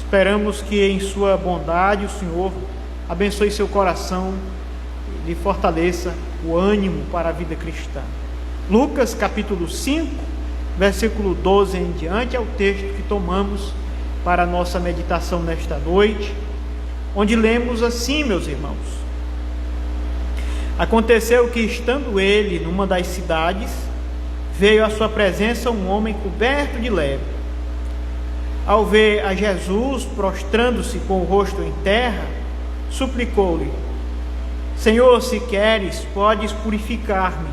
Esperamos que em sua bondade o Senhor abençoe seu coração e lhe fortaleça o ânimo para a vida cristã. Lucas capítulo 5, versículo 12 em diante é o texto que tomamos para a nossa meditação nesta noite, onde lemos assim, meus irmãos: Aconteceu que, estando ele numa das cidades, veio à sua presença um homem coberto de lepra. Ao ver a Jesus prostrando-se com o rosto em terra, suplicou-lhe: Senhor, se queres, podes purificar-me.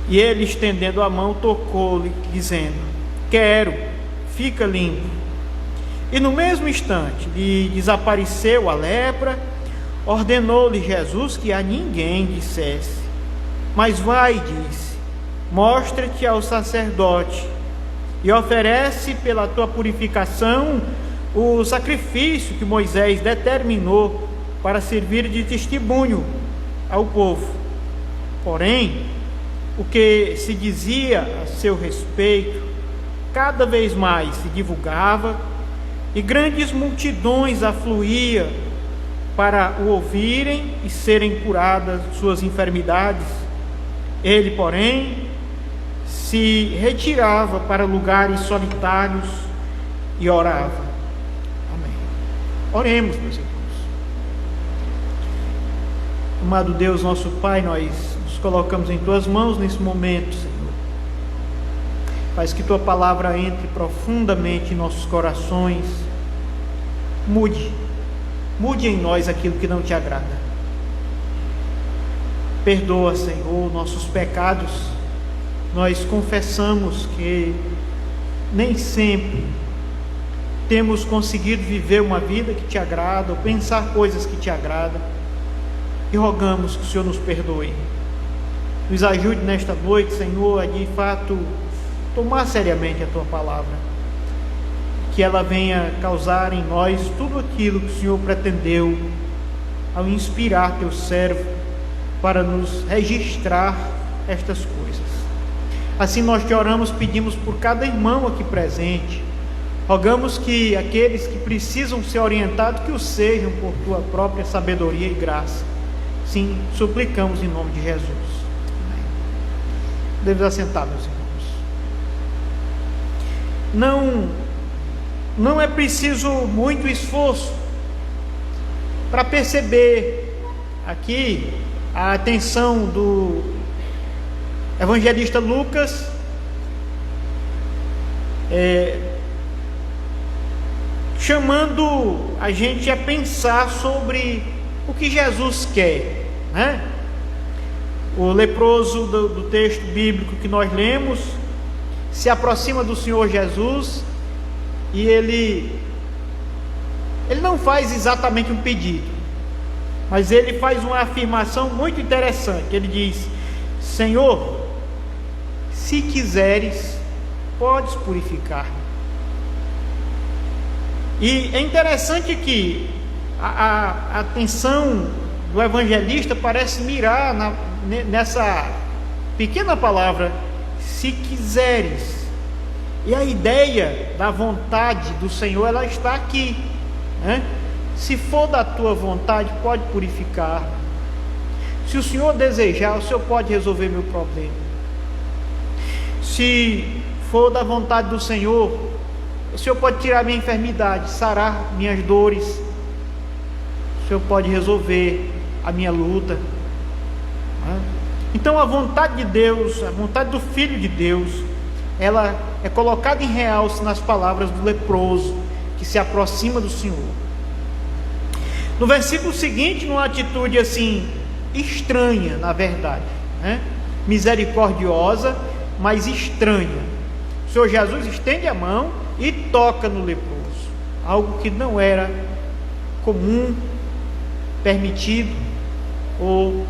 E ele, estendendo a mão, tocou-lhe, dizendo: Quero, fica limpo. E no mesmo instante lhe desapareceu a lepra. Ordenou-lhe Jesus que a ninguém dissesse: Mas vai, disse, mostra-te ao sacerdote e oferece pela tua purificação o sacrifício que Moisés determinou para servir de testemunho ao povo. Porém, o que se dizia a seu respeito cada vez mais se divulgava, e grandes multidões afluíam para o ouvirem e serem curadas suas enfermidades. Ele, porém, se retirava para lugares solitários e orava. Amém. Oremos, meus irmãos. Amado Deus, nosso Pai, nós nos colocamos em Tuas mãos nesse momento, Senhor. Faz que Tua palavra entre profundamente em nossos corações. Mude em nós aquilo que não Te agrada. Perdoa, Senhor, nossos pecados. Nós confessamos que nem sempre temos conseguido viver uma vida que Te agrada, ou pensar coisas que Te agradam, e rogamos que o Senhor nos perdoe. Nos ajude nesta noite, Senhor, a de fato tomar seriamente a Tua palavra, que ela venha causar em nós tudo aquilo que o Senhor pretendeu ao inspirar Teu servo para nos registrar estas coisas. Assim nós Te oramos, pedimos por cada irmão aqui presente, rogamos que aqueles que precisam ser orientados, que o sejam por Tua própria sabedoria e graça. Sim, suplicamos em nome de Jesus. Amém. Devemos assentar, meus irmãos. Não é preciso muito esforço para perceber aqui a atenção do evangelista Lucas, chamando a gente a pensar sobre o que Jesus quer, né? O leproso do texto bíblico que nós lemos se aproxima do Senhor Jesus e ele não faz exatamente um pedido, mas ele faz uma afirmação muito interessante. Ele diz: Senhor, se quiseres, podes purificar-me. E é interessante que a atenção do evangelista parece mirar nessa pequena palavra, se quiseres. E a ideia da vontade do Senhor, ela está aqui, né? Se for da tua vontade, pode purificar. Se o Senhor desejar, o Senhor pode resolver meu problema. Se for da vontade do Senhor, o Senhor pode tirar minha enfermidade, sarar minhas dores. O Senhor pode resolver a minha luta. Então a vontade de Deus, a vontade do Filho de Deus, ela é colocada em realce nas palavras do leproso que se aproxima do Senhor. No versículo seguinte, numa atitude assim estranha, na verdade, né? Misericordiosa, mas estranha, o Senhor Jesus estende a mão e toca no leproso, algo que não era comum, permitido ou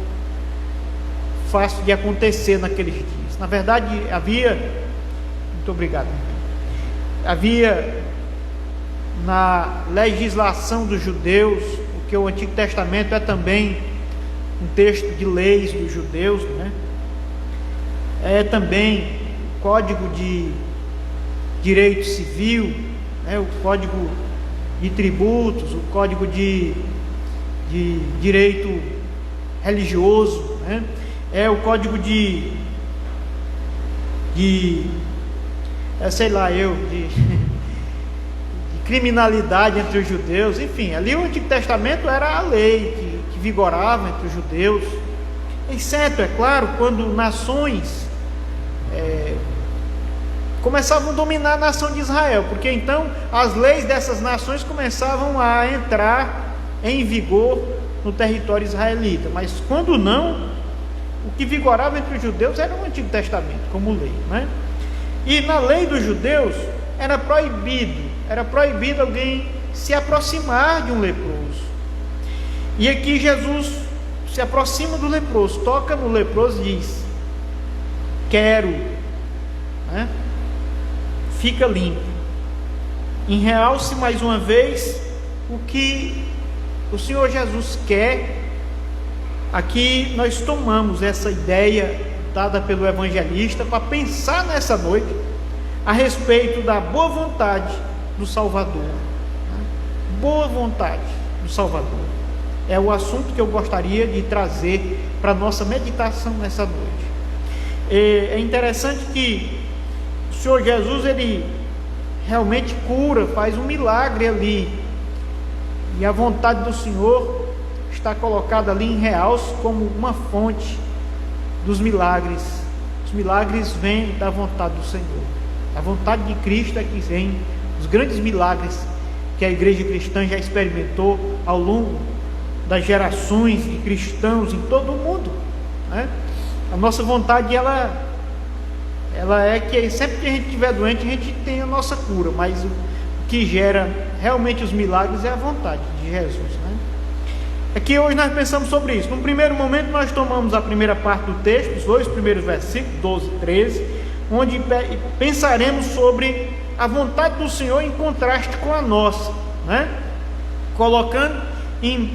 fácil de acontecer naqueles dias. Na verdade, havia na legislação dos judeus, porque o Antigo Testamento é também um texto de leis dos judeus, né? É também o Código de Direito Civil, né? O Código de tributos, o código de direito religioso, né? É o código de criminalidade entre os judeus. Enfim, ali o Antigo Testamento era a lei que vigorava entre os judeus, exceto, é claro, quando nações começavam a dominar a nação de Israel, porque então as leis dessas nações começavam a entrar em vigor no território israelita. Mas quando não, o que vigorava entre os judeus era o Antigo Testamento como lei, né? E na lei dos judeus era proibido alguém se aproximar de um leproso. E aqui Jesus se aproxima do leproso, toca no leproso e diz: quero, né? Fica limpo. Em realce mais uma vez o que o Senhor Jesus quer. Aqui nós tomamos essa ideia dada pelo evangelista para pensar nessa noite a respeito da boa vontade do Salvador. Boa vontade do Salvador é o assunto que eu gostaria de trazer para a nossa meditação nessa noite. É interessante que o Senhor Jesus, ele realmente cura, faz um milagre ali, e a vontade do Senhor está colocada ali em realce como uma fonte dos milagres. Os milagres vêm da vontade do Senhor. A vontade de Cristo é que vem os grandes milagres que a igreja cristã já experimentou ao longo das gerações de cristãos em todo o mundo, né? A nossa vontade, ela é que sempre que a gente estiver doente, a gente tem a nossa cura, mas o que gera realmente os milagres é a vontade de Jesus, né? Aqui hoje nós pensamos sobre isso. No primeiro momento nós tomamos a primeira parte do texto, os 2 primeiros versículos, 12 e 13, onde pensaremos sobre a vontade do Senhor em contraste com a nossa, né? Colocando em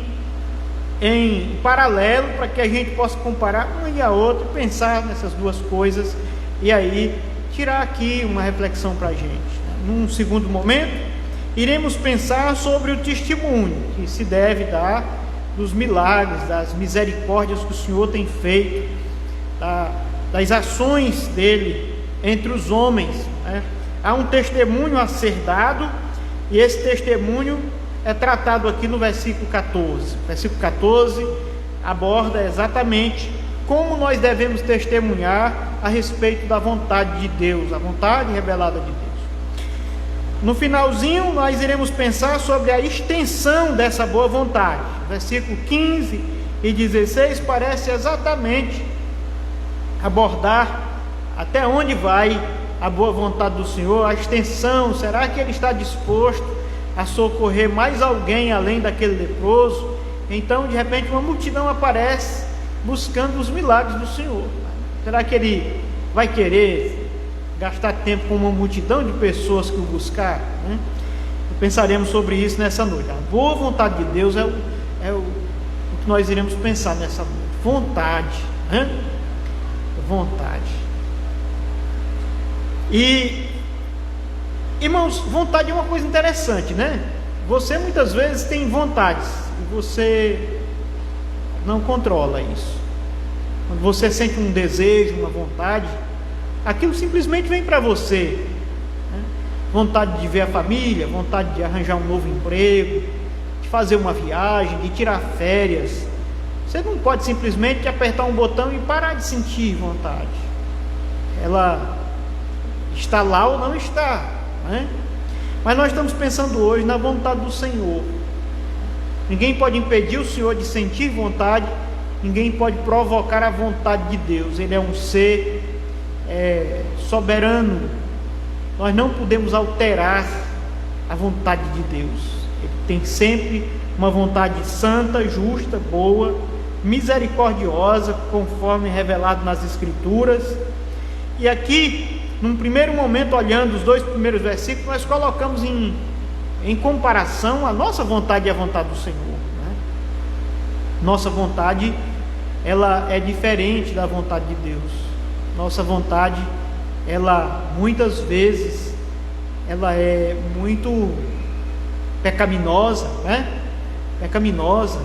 paralelo, para que a gente possa comparar uma e a outra, pensar nessas duas coisas e aí tirar aqui uma reflexão para a gente. Num segundo momento, iremos pensar sobre o testemunho que se deve dar dos milagres, das misericórdias que o Senhor tem feito, das ações dele entre os homens, né? Há um testemunho a ser dado, e esse testemunho é tratado aqui no versículo 14. O versículo 14 aborda exatamente como nós devemos testemunhar a respeito da vontade de Deus, a vontade revelada de Deus. No finalzinho nós iremos pensar sobre a extensão dessa boa vontade. Versículo 15 e 16 parece exatamente abordar até onde vai a boa vontade do Senhor, a extensão. Será que Ele está disposto a socorrer mais alguém além daquele leproso? Então de repente uma multidão aparece buscando os milagres do Senhor. Será que Ele vai querer gastar tempo com uma multidão de pessoas que o buscar, né? Pensaremos sobre isso nessa noite. A boa vontade de Deus é o que nós iremos pensar nessa noite. Vontade, né? Vontade. E, irmãos, vontade é uma coisa interessante, né? Você muitas vezes tem vontades e você não controla isso. Quando você sente um desejo, uma vontade, aquilo simplesmente vem para você, né? Vontade de ver a família, vontade de arranjar um novo emprego, de fazer uma viagem, de tirar férias. Você não pode simplesmente apertar um botão e parar de sentir vontade. Ela está lá ou não está, né? Mas nós estamos pensando hoje na vontade do Senhor. Ninguém pode impedir o Senhor de sentir vontade, ninguém pode provocar a vontade de Deus. Ele é um ser soberano. Nós não podemos alterar a vontade de Deus. Ele tem sempre uma vontade santa, justa, boa, misericordiosa, conforme revelado nas Escrituras. E aqui, num primeiro momento, olhando os 2 primeiros versículos, nós colocamos em comparação a nossa vontade e a vontade do Senhor, né? Nossa vontade, ela é diferente da vontade de Deus. Nossa vontade, ela muitas vezes, ela é muito pecaminosa, né? Pecaminosa,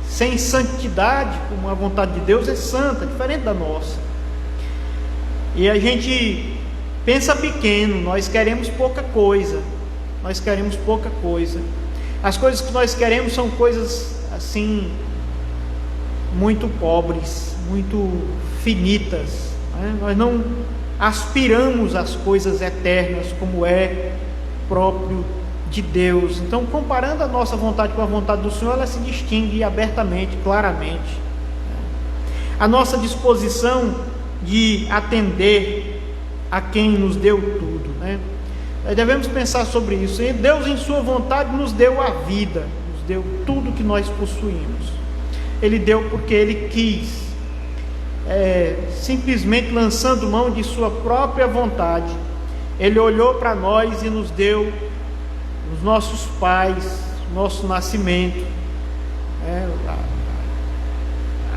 sem santidade, como a vontade de Deus é santa, diferente da nossa. E a gente pensa pequeno, nós queremos pouca coisa, As coisas que nós queremos são coisas assim, muito pobres, muito finitas, né? Nós não aspiramos às coisas eternas como é próprio de Deus. Então, comparando a nossa vontade com a vontade do Senhor, ela se distingue abertamente, claramente. A nossa disposição de atender a quem nos deu tudo, né? Nós devemos pensar sobre isso. Deus, em sua vontade, nos deu a vida, nos deu tudo que nós possuímos. Ele deu porque Ele quis, simplesmente lançando mão de sua própria vontade. Ele olhou para nós e nos deu os nossos pais, nosso nascimento,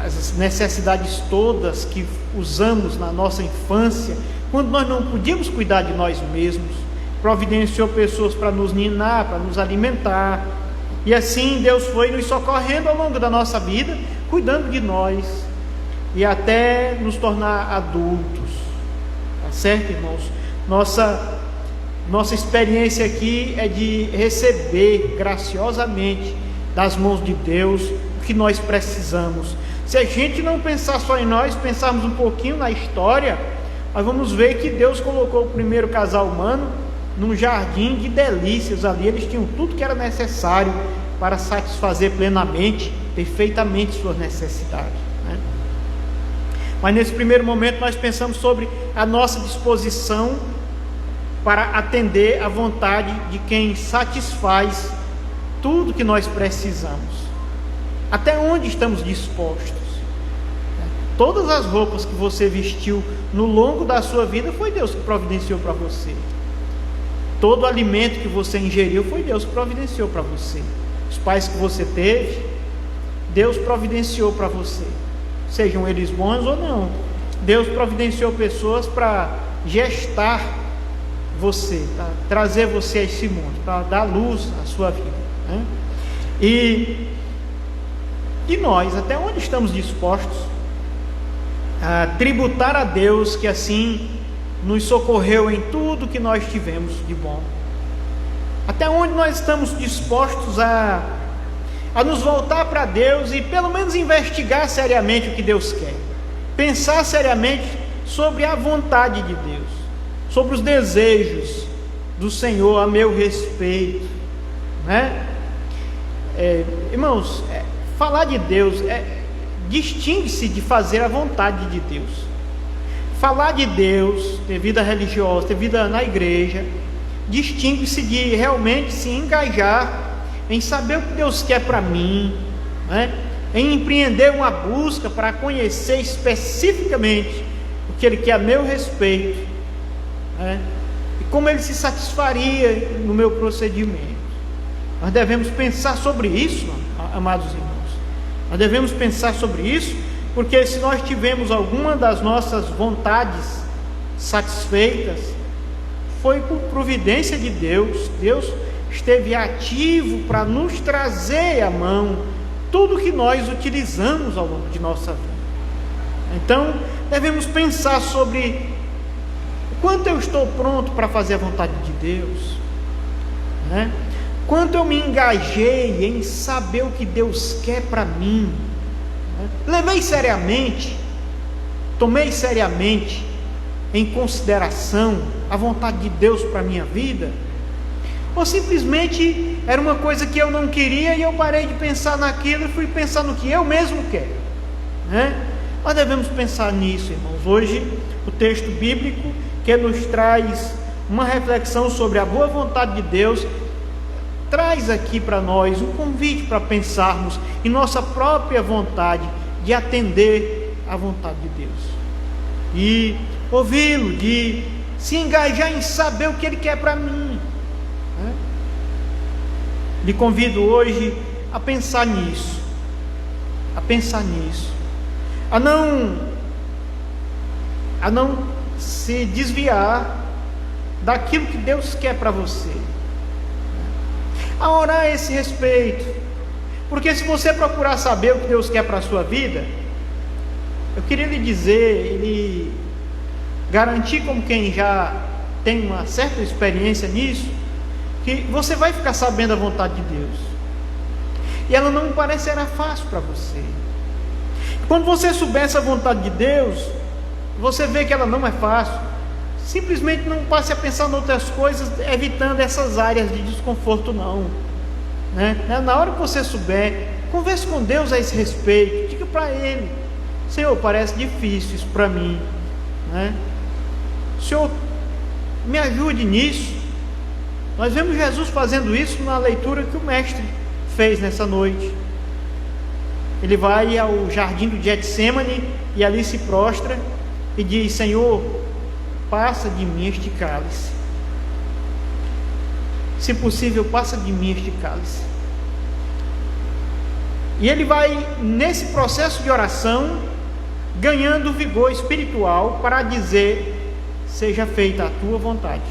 as necessidades todas que usamos na nossa infância, quando nós não podíamos cuidar de nós mesmos. Providenciou pessoas para nos ninar, para nos alimentar, e assim Deus foi nos socorrendo ao longo da nossa vida, cuidando de nós, e até nos tornar adultos. Tá certo, irmãos? Nossa experiência aqui é de receber graciosamente das mãos de Deus o que nós precisamos. Se a gente não pensar só em nós, pensarmos um pouquinho na história, nós vamos ver que Deus colocou o primeiro casal humano num jardim de delícias ali. Eles tinham tudo que era necessário para satisfazer plenamente, perfeitamente suas necessidades, né? Mas nesse primeiro momento nós pensamos sobre a nossa disposição para atender à vontade de quem satisfaz tudo que nós precisamos. Até onde estamos dispostos? Todas as roupas que você vestiu no longo da sua vida foi Deus que providenciou para você. Todo o alimento que você ingeriu foi Deus que providenciou para você. Os pais que você teve, Deus providenciou para você, sejam eles bons ou não. Deus providenciou pessoas para gestar você, para trazer você a esse mundo, para dar luz à sua vida, né? E nós, até onde estamos dispostos a tributar a Deus, que assim nos socorreu em tudo que nós tivemos de bom? Até onde nós estamos dispostos a nos voltar para Deus e pelo menos investigar seriamente o que Deus quer, pensar seriamente sobre a vontade de Deus, sobre os desejos do Senhor a meu respeito, né? Irmãos, falar de Deus distingue-se de fazer a vontade de Deus. Falar de Deus, ter vida religiosa, ter vida na igreja, distingue-se de realmente se engajar em saber o que Deus quer para mim, né? Em empreender uma busca para conhecer especificamente o que Ele quer a meu respeito, né? E como Ele se satisfaria no meu procedimento. Nós devemos pensar sobre isso, amados irmãos. Nós devemos pensar sobre isso, porque se nós tivermos alguma das nossas vontades satisfeitas, foi por providência de Deus. Deus esteve ativo para nos trazer à mão tudo que nós utilizamos ao longo de nossa vida. Então, devemos pensar sobre o quanto eu estou pronto para fazer a vontade de Deus, né? Quanto eu me engajei em saber o que Deus quer para mim, né? Levei seriamente, tomei seriamente em consideração a vontade de Deus para a minha vida, ou simplesmente era uma coisa que eu não queria e eu parei de pensar naquilo e fui pensar no que eu mesmo quero, né? Nós devemos pensar nisso, irmãos. Hoje o texto bíblico que nos traz uma reflexão sobre a boa vontade de Deus traz aqui para nós um convite para pensarmos em nossa própria vontade de atender à vontade de Deus e ouvi-lo, de se engajar em saber o que Ele quer para mim, né? Lhe convido hoje a pensar nisso, a não se desviar daquilo que Deus quer para você, a orar a esse respeito. Porque se você procurar saber o que Deus quer para a sua vida, eu queria lhe dizer, lhe garantir, como quem já tem uma certa experiência nisso, que você vai ficar sabendo a vontade de Deus, e ela não parecerá fácil para você. Quando você souber essa vontade de Deus, você vê que ela não é fácil, simplesmente não passe a pensar em outras coisas, evitando essas áreas de desconforto não, né? Na hora que você souber, converse com Deus a esse respeito, diga para Ele: Senhor, parece difícil isso para mim, né? Senhor, me ajude nisso. Nós vemos Jesus fazendo isso na leitura que o mestre fez nessa noite. Ele vai ao jardim do Getsemane e ali se prostra e diz: Senhor, passa de mim este cálice. Se possível, passa de mim este cálice. E ele vai, nesse processo de oração, ganhando vigor espiritual para dizer: seja feita a tua vontade.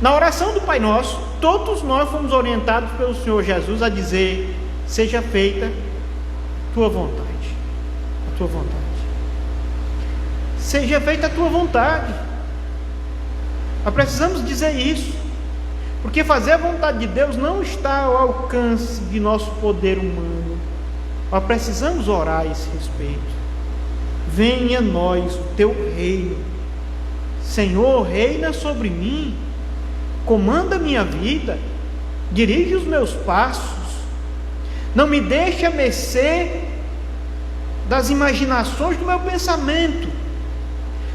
Na oração do Pai Nosso, todos nós fomos orientados pelo Senhor Jesus a dizer: seja feita a tua vontade, a tua vontade. Seja feita a tua vontade. Nós precisamos dizer isso, porque fazer a vontade de Deus não está ao alcance de nosso poder humano. Nós precisamos orar a esse respeito. Venha a nós o teu reino. Senhor, reina sobre mim, comanda a minha vida, dirige os meus passos, não me deixe a mercê das imaginações do meu pensamento,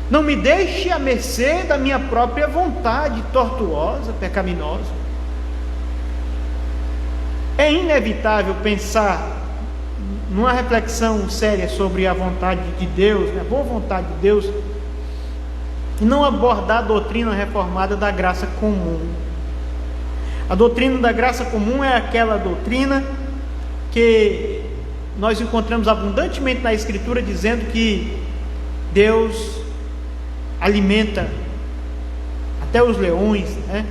não me deixe a mercê da minha própria vontade tortuosa, pecaminosa. É inevitável pensar numa reflexão séria sobre a vontade de Deus, a boa vontade de Deus, e não abordar a doutrina reformada da graça comum. A doutrina da graça comum é aquela doutrina que nós encontramos abundantemente na Escritura, dizendo que Deus alimenta até os leões, né?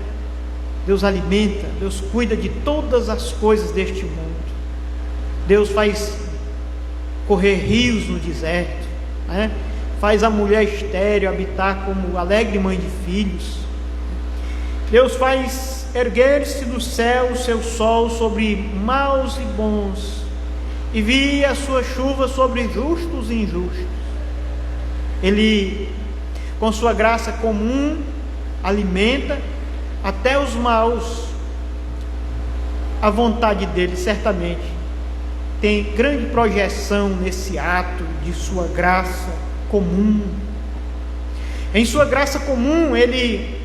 Deus alimenta, Deus cuida de todas as coisas deste mundo. Deus faz correr rios no deserto, né? Faz a mulher estéril habitar como alegre mãe de filhos. Deus faz erguer-se do céu o seu sol sobre maus e bons, e vir a sua chuva sobre justos e injustos. Ele, com sua graça comum, alimenta até os maus. A vontade dele certamente tem grande projeção nesse ato de sua graça comum. Em sua graça comum, ele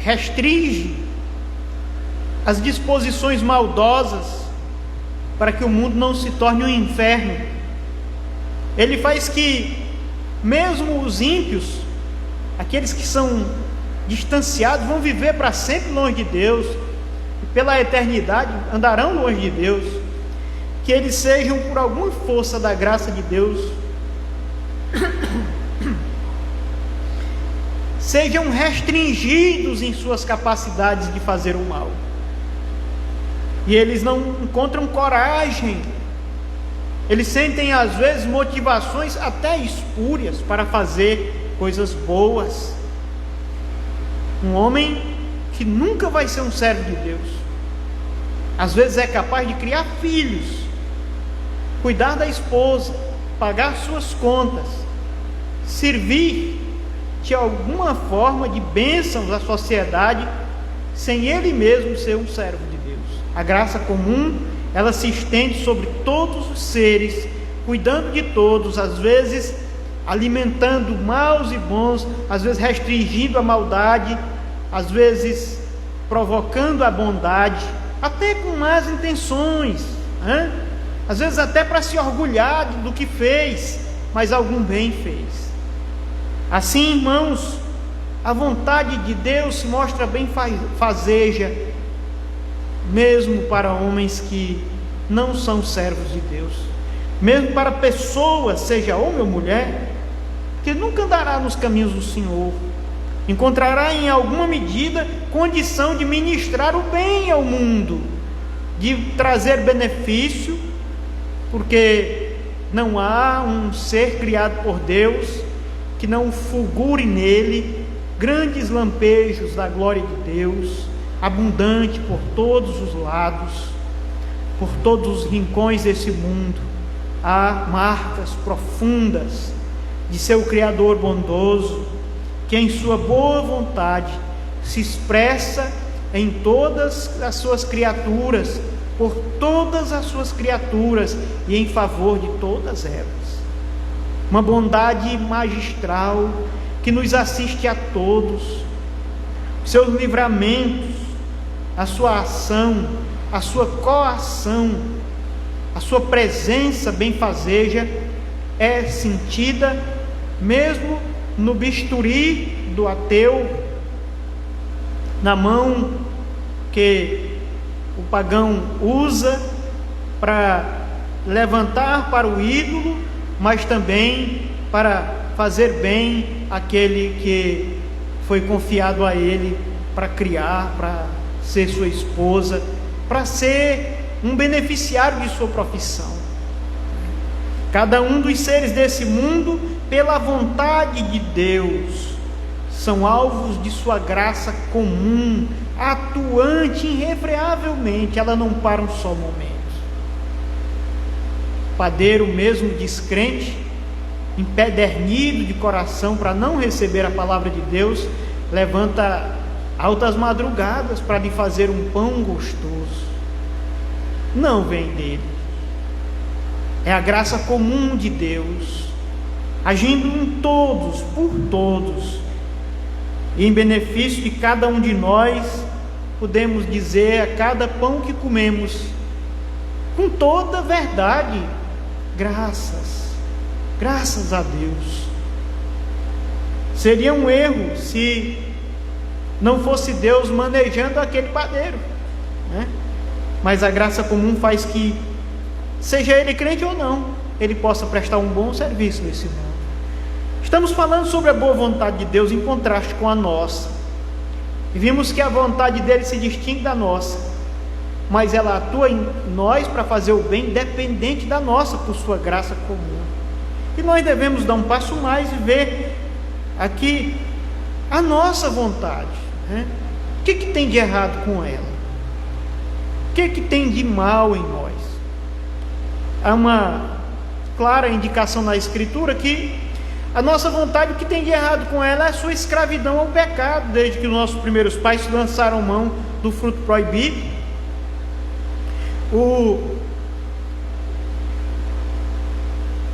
restringe as disposições maldosas para que o mundo não se torne um inferno. Ele faz que mesmo os ímpios, aqueles que são distanciados, vão viver para sempre longe de Deus, e pela eternidade andarão longe de Deus, que eles sejam, por alguma força da graça de Deus, sejam restringidos em suas capacidades de fazer o mal, e eles não encontram coragem, eles sentem às vezes motivações até espúrias para fazer coisas boas. Um homem que nunca vai ser um servo de Deus, às vezes é capaz de criar filhos, cuidar da esposa, pagar suas contas, servir de alguma forma de bênçãos à sociedade, sem ele mesmo ser um servo de Deus. A graça comum, ela se estende sobre todos os seres, cuidando de todos, às vezes alimentando maus e bons, às vezes restringindo a maldade, às vezes provocando a bondade, até com más intenções, né? Às vezes até para se orgulhar do que fez, mas algum bem fez. Assim, irmãos, a vontade de Deus se mostra bem fazeja, mesmo para homens que não são servos de Deus, mesmo para pessoas, seja homem ou mulher, que nunca andará nos caminhos do Senhor, encontrará em alguma medida condição de ministrar o bem ao mundo, de trazer benefício, porque não há um ser criado por Deus que não fulgure nele grandes lampejos da glória de Deus, abundante por todos os lados, por todos os rincões desse mundo. Há marcas profundas de seu Criador bondoso, que em sua boa vontade se expressa em todas as suas criaturas, por todas as suas criaturas e em favor de todas elas. Uma bondade magistral que nos assiste a todos, seus livramentos, a sua ação, a sua coação, a sua presença benfazeja é sentida mesmo no bisturi do ateu, na mão que o pagão usa para levantar para o ídolo, mas também para fazer bem àquele que foi confiado a ele para criar, para ser sua esposa, para ser um beneficiário de sua profissão. Cada um dos seres desse mundo, pela vontade de Deus, são alvos de sua graça comum, atuante irrefreavelmente. Ela não para um só momento. O padeiro mesmo descrente, empedernido de coração para não receber a palavra de Deus, levanta altas madrugadas para lhe fazer um pão gostoso. Não vem dele. É a graça comum de Deus, agindo em todos, por todos, e em benefício de cada um de nós. Podemos dizer a cada pão que comemos, com toda verdade, graças a Deus. Seria um erro se não fosse Deus manejando aquele padeiro, né? Mas a graça comum faz que, seja ele crente ou não, ele possa prestar um bom serviço nesse mundo. Estamos falando sobre a boa vontade de Deus em contraste com a nossa, e vimos que a vontade dele se distingue da nossa, mas ela atua em nós para fazer o bem, independente da nossa, por sua graça comum. E nós devemos dar um passo mais e ver aqui a nossa vontade, né? O que tem de errado com ela? O que tem de mal em nós? Há uma clara indicação na Escritura que a nossa vontade, o que tem de errado com ela é a sua escravidão ao pecado, desde que os nossos primeiros pais lançaram mão do fruto proibido. O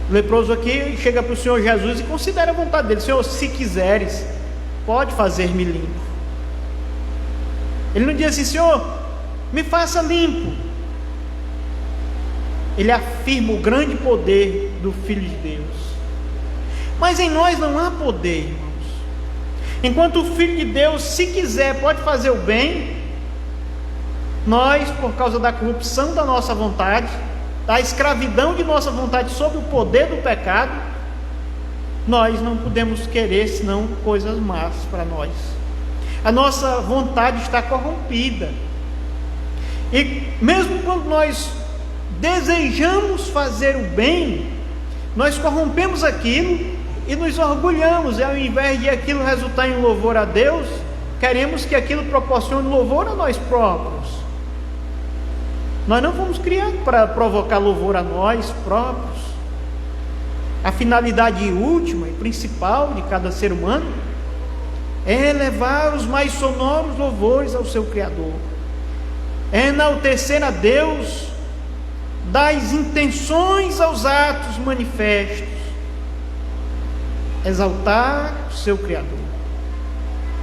leproso aqui chega para o Senhor Jesus e considera a vontade dele: Senhor, se quiseres, pode fazer-me limpo. Ele não diz assim: Senhor, me faça limpo. Ele afirma o grande poder do Filho de Deus. Mas em nós não há poder, irmãos. Enquanto o Filho de Deus, se quiser, pode fazer o bem, nós, por causa da corrupção da nossa vontade, da escravidão de nossa vontade sob o poder do pecado, nós não podemos querer senão coisas más para nós. A nossa vontade está corrompida. E mesmo quando nós desejamos fazer o bem, nós corrompemos aquilo e nos orgulhamos, e ao invés de aquilo resultar em louvor a Deus, queremos que aquilo proporcione louvor a nós próprios. Nós não fomos criados para provocar louvor a nós próprios. A finalidade última e principal de cada ser humano é elevar os mais sonoros louvores ao seu Criador, é enaltecer a Deus das intenções aos atos manifestos, exaltar o seu Criador,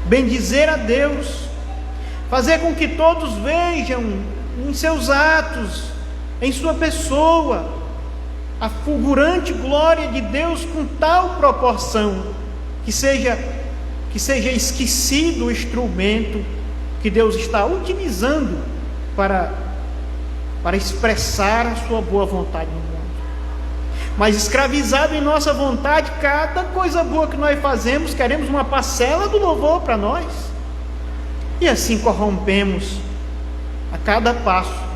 bendizer a Deus, fazer com que todos vejam em seus atos, em sua pessoa, a fulgurante glória de Deus com tal proporção que seja esquecido o instrumento que Deus está utilizando para expressar a sua boa vontade no mundo. mas escravizado em nossa vontade, cada coisa boa que nós fazemos, queremos uma parcela do louvor para nós, e assim corrompemos a cada passo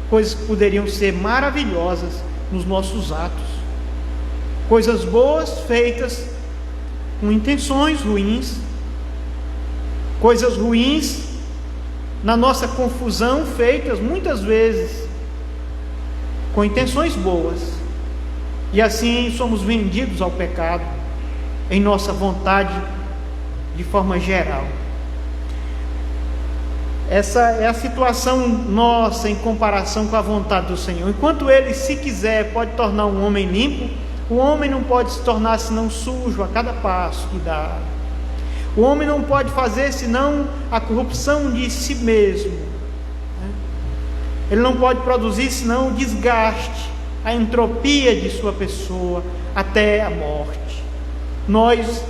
coisas que poderiam ser maravilhosas nos nossos atos, coisas boas feitas com intenções ruins, coisas ruins na nossa confusão feitas muitas vezes com intenções boas, e assim somos vendidos ao pecado em nossa vontade de forma geral. Essa é a situação nossa em comparação com a vontade do Senhor. Enquanto Ele, se quiser, pode tornar um homem limpo, o homem não pode se tornar senão sujo a cada passo que dá. O homem não pode fazer senão a corrupção de si mesmo. Ele não pode produzir senão o desgaste, a entropia de sua pessoa até a morte. Nós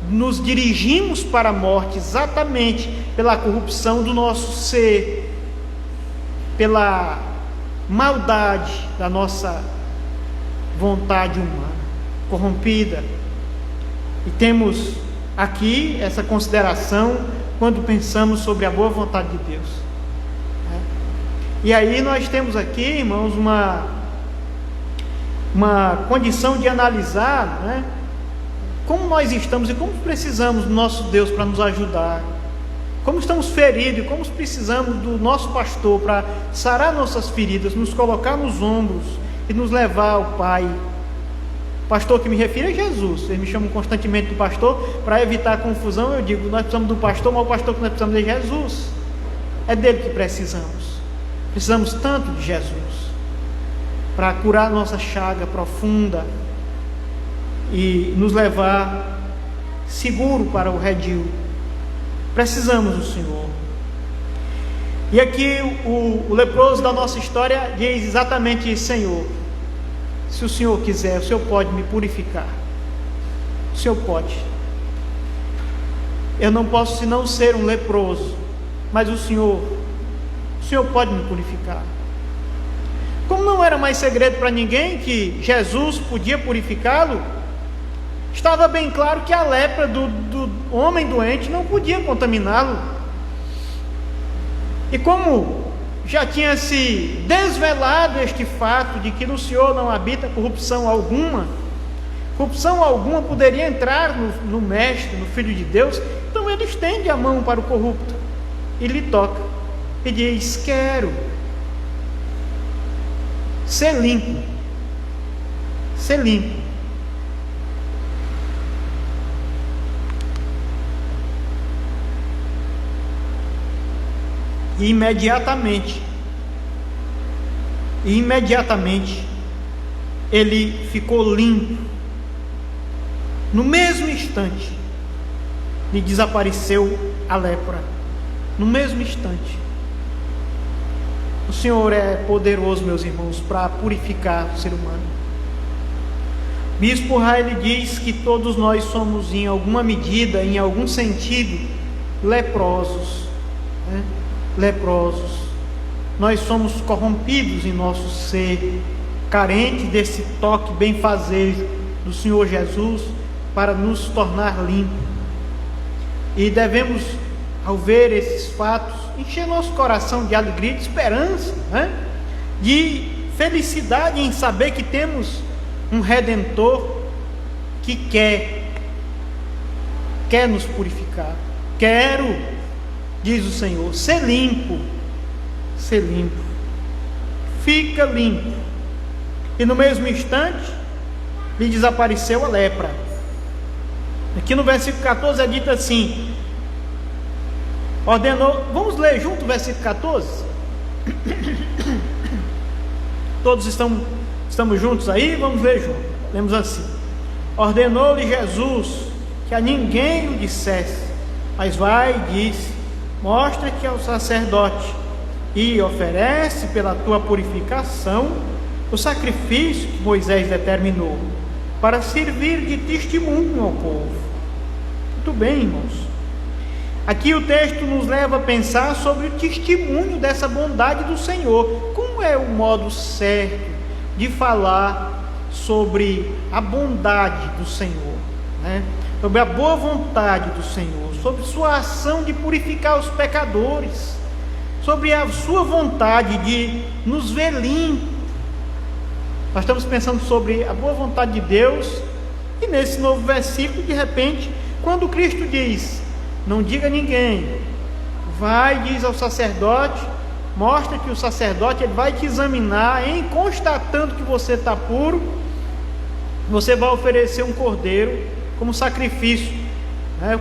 nos dirigimos para a morte exatamente pela corrupção do nosso ser, pela maldade da nossa vontade humana corrompida. E temos aqui essa consideração quando pensamos sobre a boa vontade de Deus. E aí nós temos aqui, irmãos, uma condição de analisar, né, como nós estamos e como precisamos do nosso Deus para nos ajudar, como estamos feridos e como precisamos do nosso pastor para sarar nossas feridas, nos colocar nos ombros e nos levar ao Pai. O pastor que me refiro é Jesus. Eles me chamam constantemente do pastor para evitar a confusão. Eu digo, nós precisamos do pastor, mas o pastor que nós precisamos é Jesus. É dele que precisamos. Precisamos tanto de Jesus para curar nossa chaga profunda e nos levar seguro para o redil. Precisamos do Senhor. E aqui o leproso da nossa história diz exatamente isso: Senhor, se o Senhor quiser, o Senhor pode me purificar. O Senhor pode. Eu não posso senão ser um leproso, mas o Senhor pode me purificar. Como não era mais segredo para ninguém que Jesus podia purificá-lo, estava bem claro que a lepra do homem doente não podia contaminá-lo. E como já tinha se desvelado este fato de que no Senhor não habita corrupção alguma poderia entrar no Mestre, no Filho de Deus, então ele estende a mão para o corrupto e lhe toca e diz: quero ser limpo, ser limpo. E imediatamente ele ficou limpo. No mesmo instante lhe desapareceu a lepra. No mesmo instante. O Senhor é poderoso, meus irmãos, para purificar o ser humano. Bispo Riley diz que todos nós somos, em alguma medida, em algum sentido, leprosos, né? Leprosos. Nós somos corrompidos em nosso ser, carente desse toque benfazejo do Senhor Jesus para nos tornar limpos. E devemos, ao ver esses fatos, encher nosso coração de alegria, de esperança, né? De felicidade em saber que temos um Redentor que quer nos purificar. Quero, diz o Senhor, ser limpo, fica limpo. E no mesmo instante lhe desapareceu a lepra. Aqui no versículo 14 é dito assim: ordenou, vamos ler junto o versículo 14? Todos estamos juntos aí? Vamos ler junto. Lemos assim: ordenou-lhe Jesus que a ninguém o dissesse, mas vai e diz: mostra-te ao sacerdote e oferece pela tua purificação o sacrifício que Moisés determinou, para servir de testemunho ao povo. Muito bem, irmãos. Aqui o texto nos leva a pensar sobre o testemunho dessa bondade do Senhor. Como é o modo certo de falar sobre a bondade do Senhor, né? Sobre a boa vontade do Senhor, sobre sua ação de purificar os pecadores, sobre a sua vontade de nos ver limpos. Nós estamos pensando sobre a boa vontade de Deus, e nesse novo versículo, de repente, quando Cristo diz: não diga a ninguém, vai, diz ao sacerdote, mostra que o sacerdote ele vai te examinar, em constatando que você está puro, você vai oferecer um cordeiro como sacrifício, né?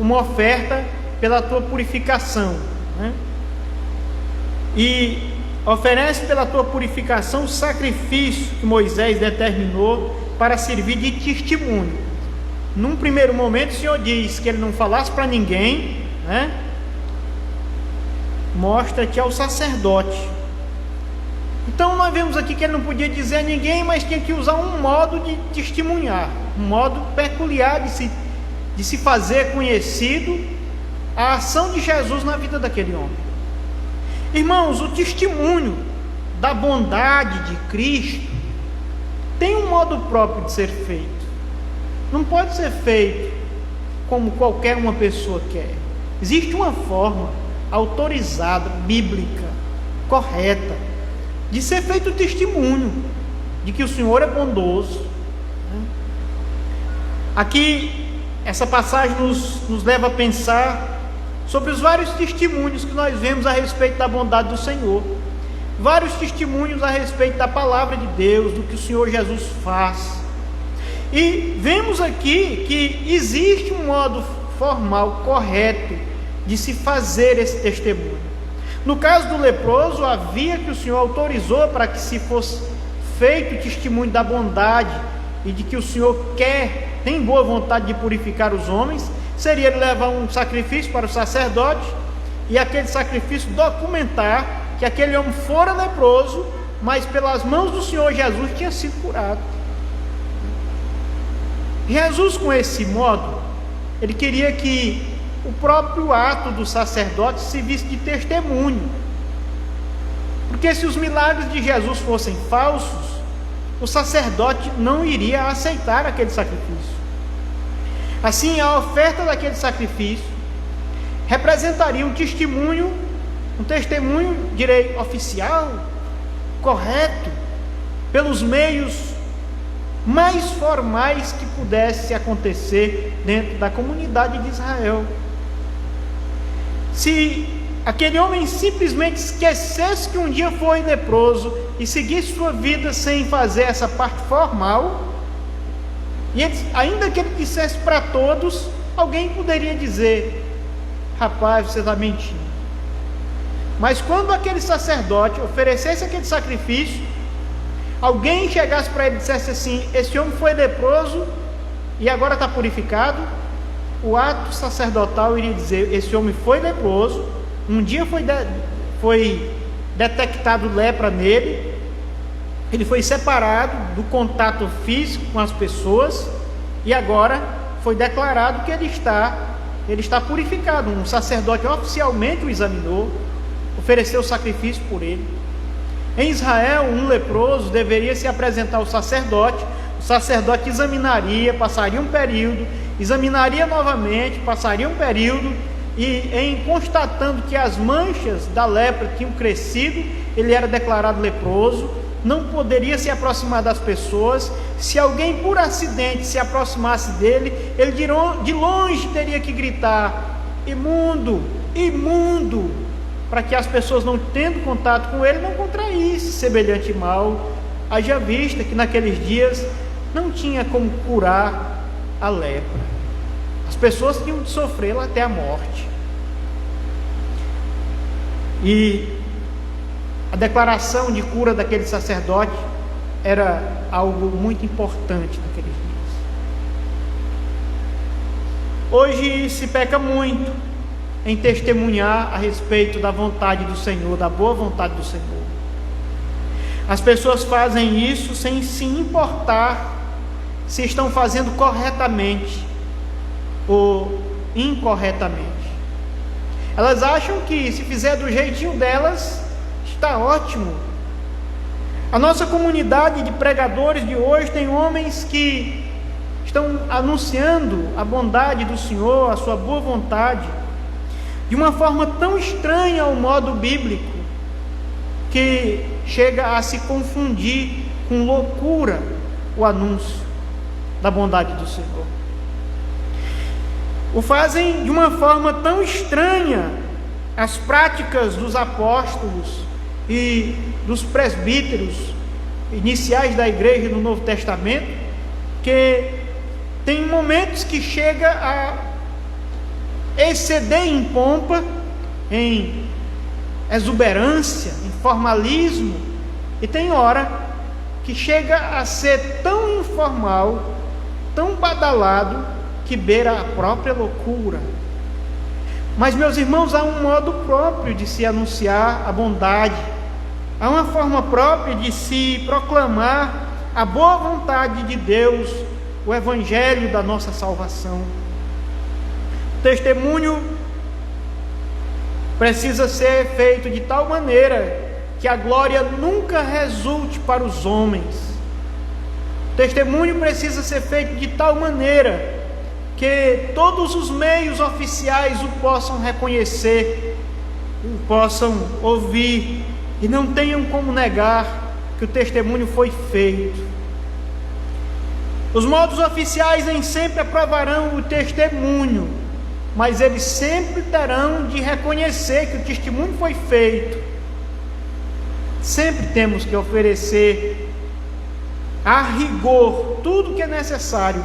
Uma oferta pela tua purificação, né? E oferece pela tua purificação o sacrifício que Moisés determinou para servir de testemunho. Num primeiro momento o Senhor diz que ele não falasse para ninguém, né? Mostra que é o sacerdote. Então nós vemos aqui que ele não podia dizer a ninguém, mas tinha que usar um modo de testemunhar, um modo peculiar de se fazer conhecido a ação de Jesus na vida daquele homem. Irmãos, o testemunho da bondade de Cristo tem um modo próprio de ser feito. Não pode ser feito como qualquer uma pessoa quer. Existe uma forma autorizada, bíblica, correta, de ser feito o testemunho de que o Senhor é bondoso. Aqui, essa passagem nos leva a pensar sobre os vários testemunhos que nós vemos a respeito da bondade do Senhor, vários testemunhos a respeito da palavra de Deus, do que o Senhor Jesus faz. E vemos aqui que existe um modo formal, correto, de se fazer esse testemunho. No caso do leproso, havia que o Senhor autorizou para que se fosse feito o testemunho da bondade e de que o Senhor tem boa vontade de purificar os homens, seria ele levar um sacrifício para o sacerdote e aquele sacrifício documentar que aquele homem fora leproso, mas pelas mãos do Senhor Jesus tinha sido curado. Jesus, com esse modo, ele queria que o próprio ato do sacerdote servisse de testemunho, porque se os milagres de Jesus fossem falsos, o sacerdote não iria aceitar aquele sacrifício. Assim, a oferta daquele sacrifício representaria um testemunho, direi, oficial, correto, pelos meios mais formais que pudesse acontecer dentro da comunidade de Israel. Se aquele homem simplesmente esquecesse que um dia foi leproso e seguisse sua vida sem fazer essa parte formal, e ainda que ele dissesse para todos, alguém poderia dizer: rapaz, você está mentindo. Mas quando aquele sacerdote oferecesse aquele sacrifício, alguém chegasse para ele e dissesse assim: esse homem foi leproso e agora está purificado, o ato sacerdotal iria dizer: esse homem foi leproso, um dia foi detectado lepra nele, ele foi separado do contato físico com as pessoas e agora foi declarado que ele está purificado. Um sacerdote oficialmente o examinou, ofereceu sacrifício por ele. Em Israel, um leproso deveria se apresentar ao sacerdote, o sacerdote examinaria, passaria um período, examinaria novamente, passaria um período, e em constatando que as manchas da lepra tinham crescido, ele era declarado leproso, não poderia se aproximar das pessoas. Se alguém por acidente se aproximasse dele, ele de longe teria que gritar: imundo, imundo, para que as pessoas, não tendo contato com ele, não contraíssem semelhante mal, haja vista que naqueles dias não tinha como curar a lepra, as pessoas tinham de sofrê-la até a morte. E a declaração de cura daquele sacerdote era algo muito importante naqueles dias. Hoje se peca muito em testemunhar a respeito da vontade do Senhor, da boa vontade do Senhor. As pessoas fazem isso sem se importar se estão fazendo corretamente ou incorretamente. Elas acham que se fizer do jeitinho delas, está ótimo. A nossa comunidade de pregadores de hoje tem homens que estão anunciando a bondade do Senhor, a sua boa vontade, de uma forma tão estranha ao modo bíblico, que chega a se confundir com loucura o anúncio da bondade do Senhor. O fazem de uma forma tão estranha as práticas dos apóstolos e dos presbíteros iniciais da igreja no Novo Testamento, que tem momentos que chega a exceder em pompa, em exuberância, em formalismo, e tem hora que chega a ser tão informal, tão badalado, que beira a própria loucura. Mas, meus irmãos, há um modo próprio de se anunciar a bondade, há uma forma própria de se proclamar a boa vontade de Deus, o evangelho da nossa salvação. O testemunho precisa ser feito de tal maneira que a glória nunca resulte para os homens. O testemunho precisa ser feito de tal maneira que todos os meios oficiais o possam reconhecer, o possam ouvir e não tenham como negar que o testemunho foi feito. Os modos oficiais nem sempre aprovarão o testemunho, mas eles sempre terão de reconhecer que o testemunho foi feito. Sempre temos que oferecer a rigor tudo que é necessário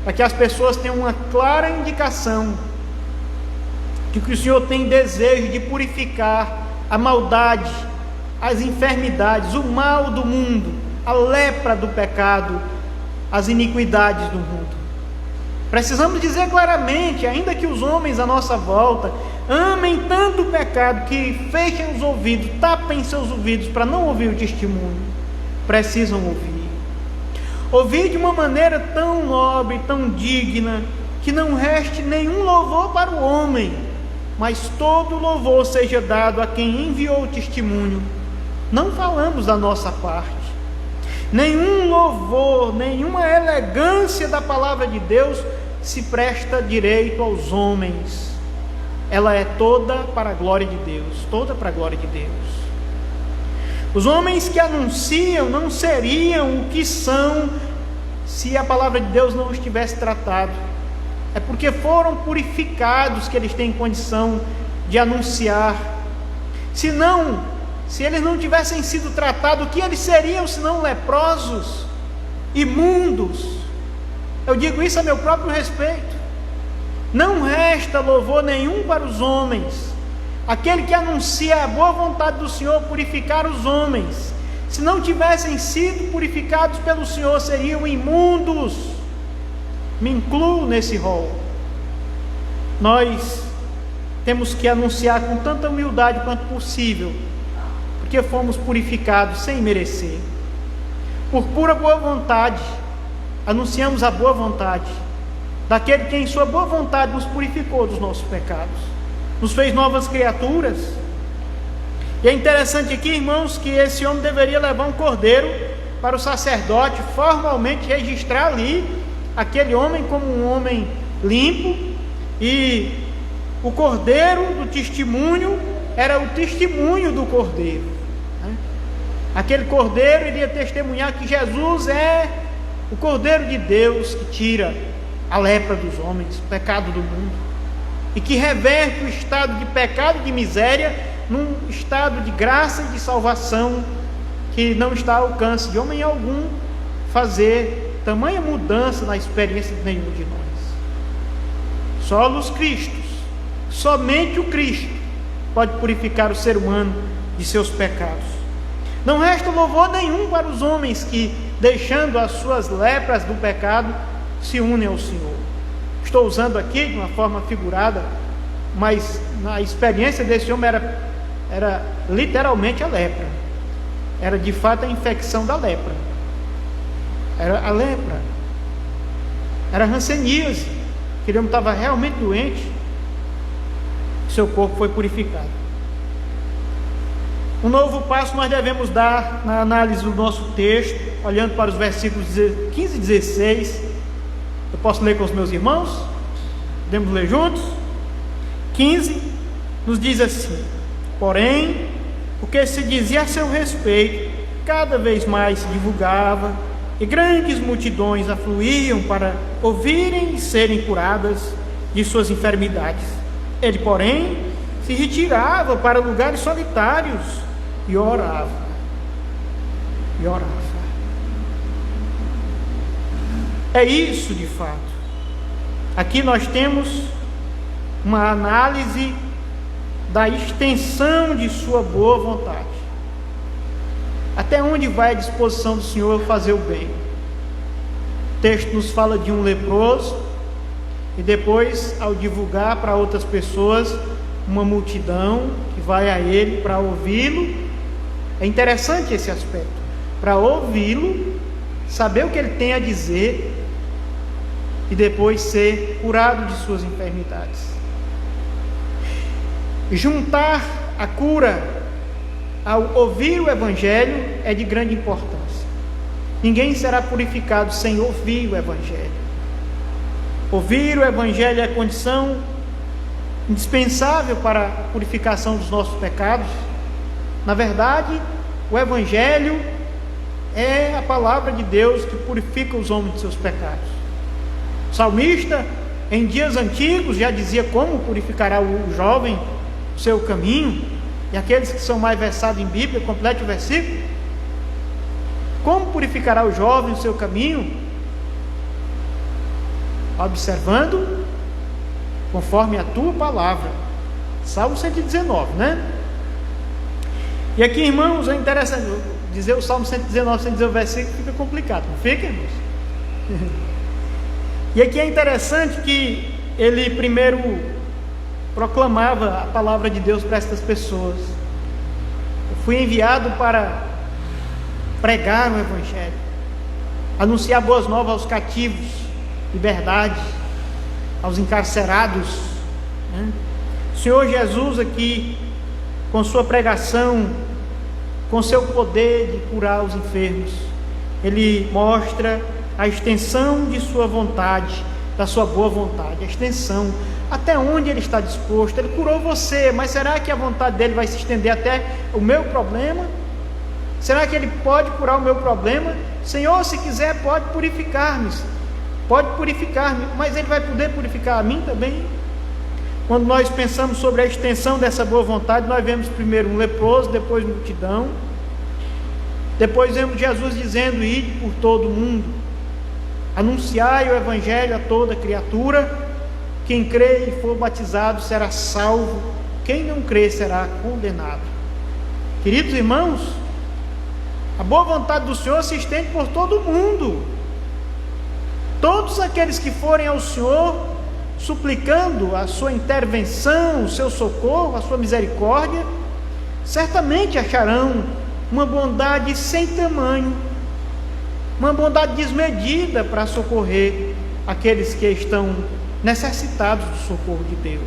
para que as pessoas tenham uma clara indicação de que o Senhor tem desejo de purificar a maldade, as enfermidades, o mal do mundo, a lepra do pecado, as iniquidades do mundo. Precisamos dizer claramente, ainda que os homens à nossa volta amem tanto o pecado que fechem os ouvidos, tapem seus ouvidos para não ouvir o testemunho, precisam ouvir de uma maneira tão nobre, tão digna, que não reste nenhum louvor para o homem, mas todo louvor seja dado a quem enviou o testemunho. Não falamos da nossa parte. Nenhum louvor, nenhuma elegância da palavra de Deus se presta direito aos homens. Ela é toda para a glória de Deus, toda para a glória de Deus. Os homens que anunciam não seriam o que são se a palavra de Deus não os tivesse tratado. É porque foram purificados que eles têm condição de anunciar. Se eles não tivessem sido tratados, o que eles seriam senão leprosos, imundos? Eu digo isso a meu próprio respeito. Não resta louvor nenhum para os homens. Aquele que anuncia a boa vontade do Senhor purificar os homens, se não tivessem sido purificados pelo Senhor, seriam imundos. Me incluo nesse rol. Nós temos que anunciar com tanta humildade quanto possível, porque fomos purificados sem merecer. Por pura boa vontade, anunciamos a boa vontade daquele que em sua boa vontade nos purificou dos nossos pecados, nos fez novas criaturas. E é interessante aqui, irmãos, que esse homem deveria levar um cordeiro para o sacerdote formalmente registrar ali aquele homem como um homem limpo, e o cordeiro do testemunho era o testemunho do cordeiro, né? Aquele cordeiro iria testemunhar que Jesus é o cordeiro de Deus que tira a lepra dos homens, o pecado do mundo, e que reverte o estado de pecado e de miséria num estado de graça e de salvação que não está ao alcance de homem algum fazer tamanha mudança na experiência de nenhum de nós. Solos Cristos, somente o Cristo pode purificar o ser humano de seus pecados. Não resta louvor nenhum para os homens que, deixando as suas lepras do pecado, se unem ao Senhor. Estou usando aqui de uma forma figurada, mas na experiência desse homem era literalmente a lepra. Era de fato a infecção da lepra. Era a lepra. Era a hanseníase. Aquele homem estava realmente doente. Seu corpo foi purificado. Um novo passo nós devemos dar na análise do nosso texto, olhando para os versículos 15 e 16. Eu posso ler com os meus irmãos? Podemos ler juntos? 15 nos diz assim: porém, o que se dizia a seu respeito cada vez mais se divulgava, e grandes multidões afluíam para ouvirem e serem curadas de suas enfermidades. Ele, porém, se retirava para lugares solitários e orava. É isso de fato. Aqui nós temos uma análise da extensão de sua boa vontade. Até onde vai a disposição do Senhor fazer o bem? O texto nos fala de um leproso, e depois, ao divulgar para outras pessoas, uma multidão que vai a ele para ouvi-lo. É interessante esse aspecto, para ouvi-lo, saber o que ele tem a dizer, e depois ser curado de suas enfermidades. Juntar a cura ao ouvir o Evangelho é de grande importância. Ninguém será purificado sem ouvir o Evangelho. Ouvir o Evangelho é a condição indispensável para a purificação dos nossos pecados. Na verdade, o Evangelho é a palavra de Deus que purifica os homens de seus pecados. O salmista, em dias antigos, já dizia como purificará o jovem o seu caminho. E aqueles que são mais versados em Bíblia, complete o versículo. Como purificará o jovem o seu caminho? Observando conforme a tua palavra. Salmo 119, né? E aqui, irmãos, é interessante dizer o Salmo 119 sem dizer o versículo, fica complicado, não fica, irmãos? E aqui é interessante que ele primeiro proclamava a palavra de Deus para estas pessoas. Eu fui enviado para pregar o Evangelho, anunciar boas novas aos cativos, liberdade, aos encarcerados, né? O Senhor Jesus aqui, com sua pregação, com seu poder de curar os enfermos, ele mostra a extensão de sua vontade, da sua boa vontade, a extensão, até onde ele está disposto. Ele curou você, mas será que a vontade dele vai se estender até o meu problema? Será que ele pode curar o meu problema? Senhor, se quiser, pode purificar-me, mas ele vai poder purificar a mim também? Quando nós pensamos sobre a extensão dessa boa vontade, nós vemos primeiro um leproso, depois multidão, depois vemos Jesus dizendo: ide por todo o mundo, anunciai o Evangelho a toda criatura. Quem crê e for batizado será salvo, quem não crê será condenado. Queridos irmãos, a boa vontade do Senhor se estende por todo o mundo. Todos aqueles que forem ao Senhor suplicando a sua intervenção, o seu socorro, a sua misericórdia, certamente acharão uma bondade sem tamanho, uma bondade desmedida para socorrer aqueles que estão necessitados do socorro de Deus.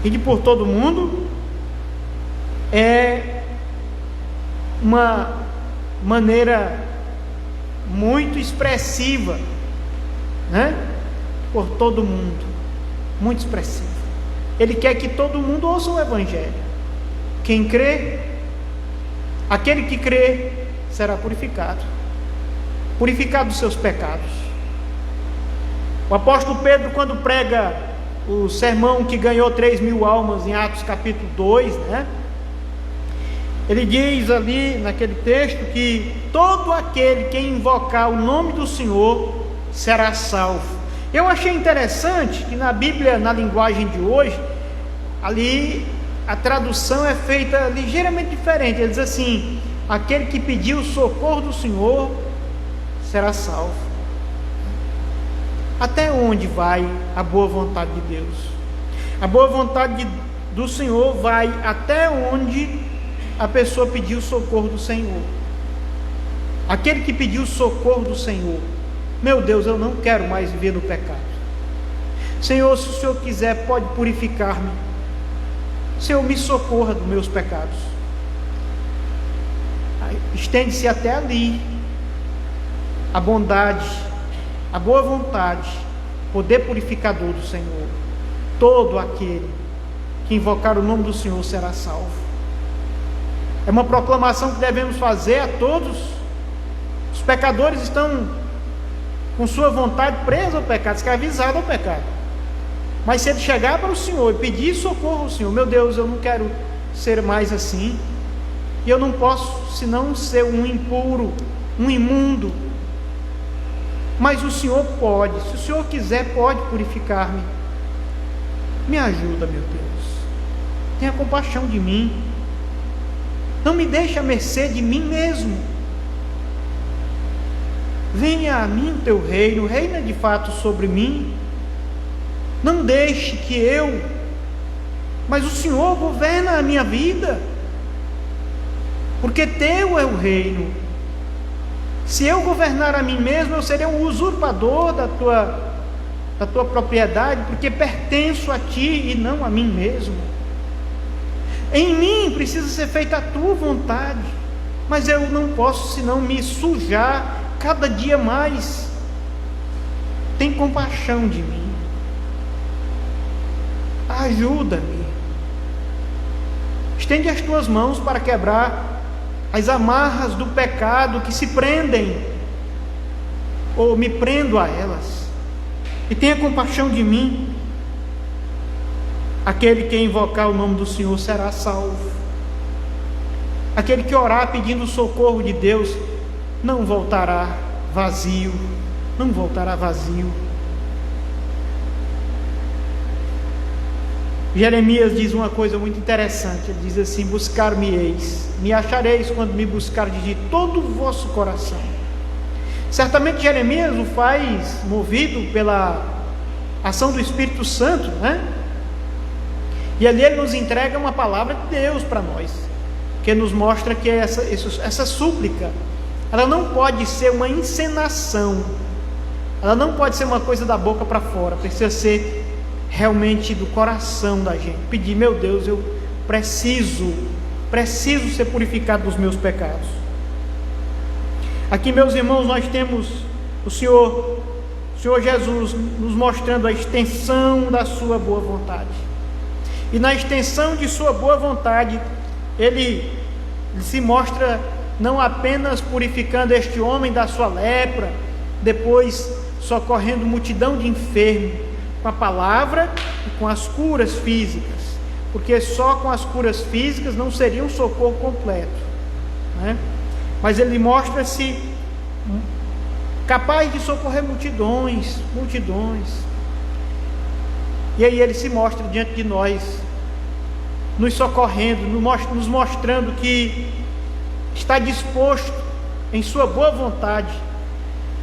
E de por todo mundo é uma maneira muito expressiva, né? Por todo mundo, muito expressiva. Ele quer que todo mundo ouça o Evangelho. Quem crê, aquele que crê, será purificado dos seus pecados. O apóstolo Pedro, quando prega o sermão que ganhou 3.000 almas em Atos capítulo 2, né? Ele diz ali naquele texto que todo aquele que invocar o nome do Senhor será salvo. Eu achei interessante que na Bíblia, na linguagem de hoje, ali a tradução é feita ligeiramente diferente. Ele diz assim: aquele que pedir o socorro do Senhor será salvo. Até onde vai a boa vontade de Deus? A boa vontade do Senhor vai até onde a pessoa pediu o socorro do Senhor. Aquele que pediu o socorro do Senhor: meu Deus, eu não quero mais viver no pecado. Senhor, se o Senhor quiser, pode purificar-me. Senhor, me socorra dos meus pecados. estende-se até ali a bondade, a boa vontade, poder purificador do Senhor. Todo aquele que invocar o nome do Senhor será salvo. É uma proclamação que devemos fazer a todos. Os pecadores estão com sua vontade presos ao pecado, escravizados ao pecado. Mas se ele chegar para o Senhor e pedir socorro ao Senhor: meu Deus, eu não quero ser mais assim, e eu não posso senão ser um impuro, um imundo, mas o Senhor pode, se o Senhor quiser, pode purificar-me. Me ajuda, meu Deus, tenha compaixão de mim, não me deixe à mercê de mim mesmo. Venha a mim o teu reino, reina de fato sobre mim. Não deixe que eu, mas o Senhor governa a minha vida, porque teu é o reino. Se eu governar a mim mesmo, eu serei um usurpador da tua propriedade, porque pertenço a ti e não a mim mesmo. Em mim precisa ser feita a tua vontade, mas eu não posso senão me sujar cada dia mais. Tem compaixão de mim, ajuda-me, estende as tuas mãos para quebrar as amarras do pecado que se prendem, ou me prendo a elas, e tenha compaixão de mim. Aquele que invocar o nome do Senhor será salvo. Aquele que orar pedindo o socorro de Deus não voltará vazio, não voltará vazio. Jeremias diz uma coisa muito interessante, ele diz assim: buscar-me-eis, me achareis quando me buscardes de todo o vosso coração. Certamente Jeremias o faz movido pela ação do Espírito Santo, né? E ali ele nos entrega uma palavra de Deus para nós, que nos mostra que essa súplica, ela não pode ser uma encenação, ela não pode ser uma coisa da boca para fora, precisa ser realmente do coração da gente. Pedir: meu Deus, eu preciso ser purificado dos meus pecados. Aqui, meus irmãos, nós temos o Senhor Jesus nos mostrando a extensão da sua boa vontade, e na extensão de sua boa vontade, ele se mostra não apenas purificando este homem da sua lepra, depois socorrendo multidão de enfermos com a palavra e com as curas físicas, porque só com as curas físicas não seria um socorro completo, né? Mas ele mostra-se capaz de socorrer multidões. E aí ele se mostra diante de nós, nos socorrendo, nos mostrando que está disposto, em sua boa vontade,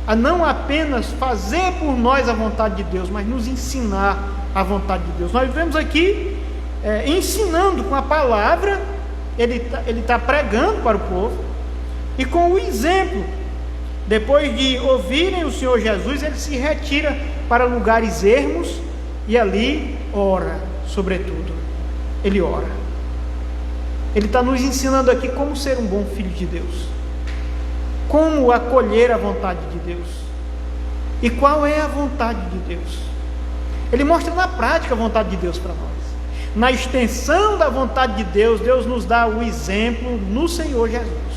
a não apenas fazer por nós a vontade de Deus, mas nos ensinar a vontade de Deus. Nós vemos aqui ensinando com a palavra, ele está pregando para o povo, e com o exemplo. Depois de ouvirem o Senhor Jesus, ele se retira para lugares ermos e ali ora, sobretudo, ele ora. Ele está nos ensinando aqui como ser um bom filho de Deus, como acolher a vontade de Deus, e qual é a vontade de Deus. Ele mostra na prática a vontade de Deus para nós. Na extensão da vontade de Deus, Deus nos dá o exemplo no Senhor Jesus.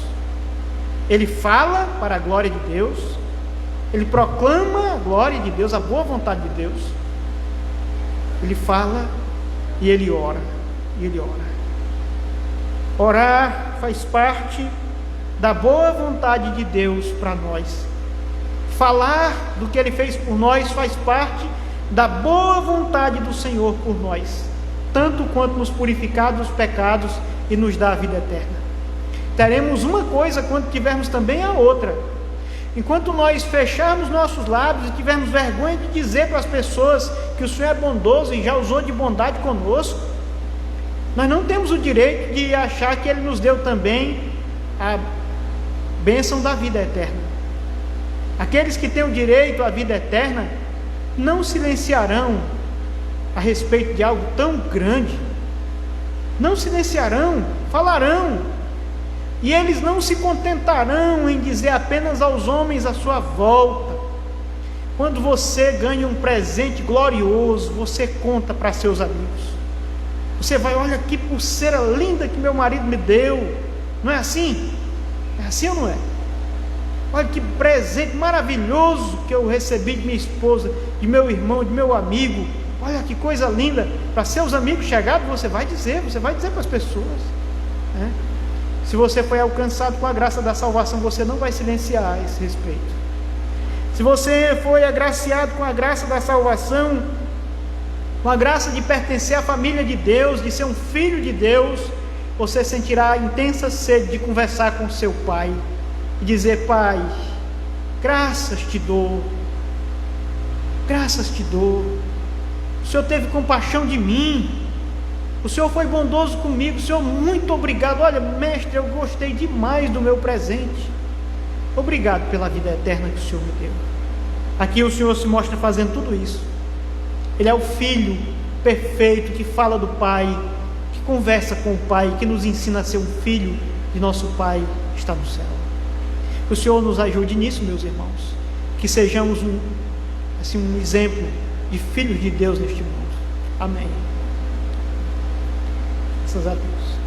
Ele fala para a glória de Deus, ele proclama a glória de Deus, a boa vontade de Deus. Ele fala e ele ora, Orar faz parte da boa vontade de Deus para nós. Falar do que ele fez por nós faz parte da boa vontade do Senhor por nós, tanto quanto nos purificar dos pecados e nos dar a vida eterna. Teremos uma coisa quando tivermos também a outra. Enquanto nós fecharmos nossos lábios e tivermos vergonha de dizer para as pessoas que o Senhor é bondoso e já usou de bondade conosco, nós não temos o direito de achar que Ele nos deu também a bênção da vida eterna. Aqueles que têm o direito à vida eterna não silenciarão a respeito de algo tão grande, não silenciarão, falarão. E eles não se contentarão em dizer apenas aos homens à sua volta. Quando você ganha um presente glorioso, você conta para seus amigos. Você vai, olha que pulseira linda que meu marido me deu. Não é assim? É assim ou não é? Olha que presente maravilhoso que eu recebi de minha esposa, de meu irmão, de meu amigo. Olha que coisa linda. Para seus amigos chegados, você vai dizer para as pessoas, né? Se você foi alcançado com a graça da salvação, você não vai silenciar a esse respeito. Se você foi agraciado com a graça da salvação, com a graça de pertencer à família de Deus, de ser um filho de Deus, você sentirá a intensa sede de conversar com seu pai e dizer: Pai, graças te dou, graças te dou. O Senhor teve compaixão de mim, o Senhor foi bondoso comigo, Senhor, muito obrigado. Olha, mestre, eu gostei demais do meu presente. Obrigado pela vida eterna que o Senhor me deu. Aqui o Senhor se mostra fazendo tudo isso. Ele é o Filho perfeito que fala do Pai, que conversa com o Pai, que nos ensina a ser um filho de nosso Pai que está no céu. Que o Senhor nos ajude nisso, meus irmãos, que sejamos um exemplo de filhos de Deus neste mundo. Amém. Graças a Deus.